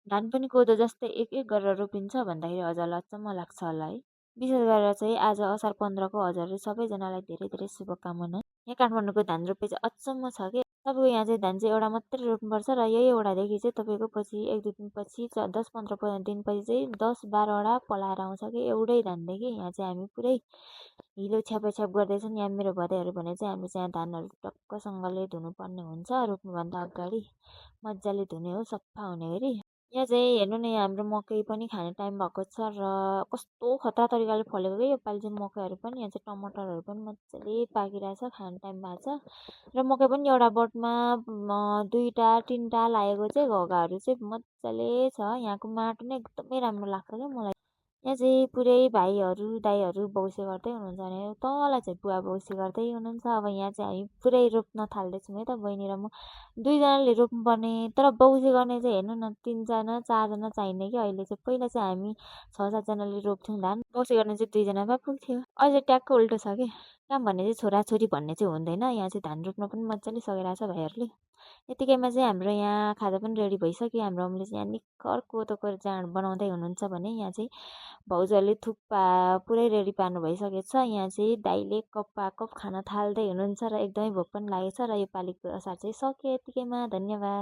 धान पनि कोदो जस्तै एक एक गरेर रोपिन्छ भन्दाखेरि हजुरलाई अचम्म लाग्छ होला है। विशेष गरेर चाहिँ आज असार 15को हजुरले सबैजनालाई धेरै धेरै शुभकामना। यहाँ काठमाडौँको धान रोपे चाहिँ अचम्म छ कि तपाईँको यहाँ चाहिँ धान चाहिँ एउटा मात्रै रोप्नुपर्छ र यही एउटादेखि चाहिँ तपाईँको पछि 1-2 दिनपछि 10-15 दिनपछि चाहिँ 10-12वटा पलाएर आउँछ कि एउटै धानदेखि। यहाँ चाहिँ हामी पुरै हिलो छ्यापाछ्याप गर्दैछन्। यहाँ मेरो भदैहरू भने चाहिँ हामी चाहिँ यहाँ धानहरू टक्कसँगले धुनुपर्ने हुन्छ रोप्नुभन्दा अगाडि मजाले धुने हो सफा हुने गरी। यहाँ चाहिँ हेर्नु न यहाँ हाम्रो मकै पनि खाने टाइम भएको छ र कस्तो खतरा तरिकाले फलेको कि योपालि चाहिँ मकैहरू पनि। यहाँ चाहिँ टमाटरहरू पनि मजाले पाकिरहेछ खाने टाइम भएको छ र मकै पनि एउटा बोटमा 2-3टा लागेको चाहिँ घगाहरू चाहिँ मजाले छ। यहाँको माटो नै एकदमै राम्रो लाग्छ क्या मलाई। यहाँ चाहिँ पुरै भाइहरू दाइहरू बौसे गर्दै हुनुहुन्छ भने तल चाहिँ बुवा बौसे गर्दै हुनुहुन्छ। अब यहाँ चाहिँ हामी पुरै रोप्न थाल्दैछौँ है त बहिनी र म। 2जनाले रोप्नुपर्ने तर बौसे गर्ने चाहिँ हेर्नु न 3जना 4जना चाहिने कि अहिले चाहिँ। पहिला चाहिँ हामी 6-7जनाले रोप्थ्यौँ धान, बौसे गर्ने चाहिँ 2जना भए पुग्थ्यो। अहिले ट्याक्क उल्टो छ कि काम भन्ने चाहिँ छोराछोरी भन्ने चाहिँ हुँदैन। यहाँ चाहिँ धान रोप्न पनि मजाले सकिरहेछ भाइहरूले। यतिकैमा चाहिँ हाम्रो यहाँ खाजा पनि रेडी भइसक्यो। हाम्रो अम्माले चाहिँ यहाँ निक्खर कोदोको जाँड बनाउँदै हुनुहुन्छ भने यहाँ चाहिँ भाउजूहरूले थुक्पा पुरै रेडी पार्नु भइसकेको छ। यहाँ चाहिँ दाइले कप खान थाल्दै हुनुहुन्छ र एकदमै भोक पनि लागेको छ र यो पालिको असार चाहिँ सक्यो यतिकैमा। धन्यवाद।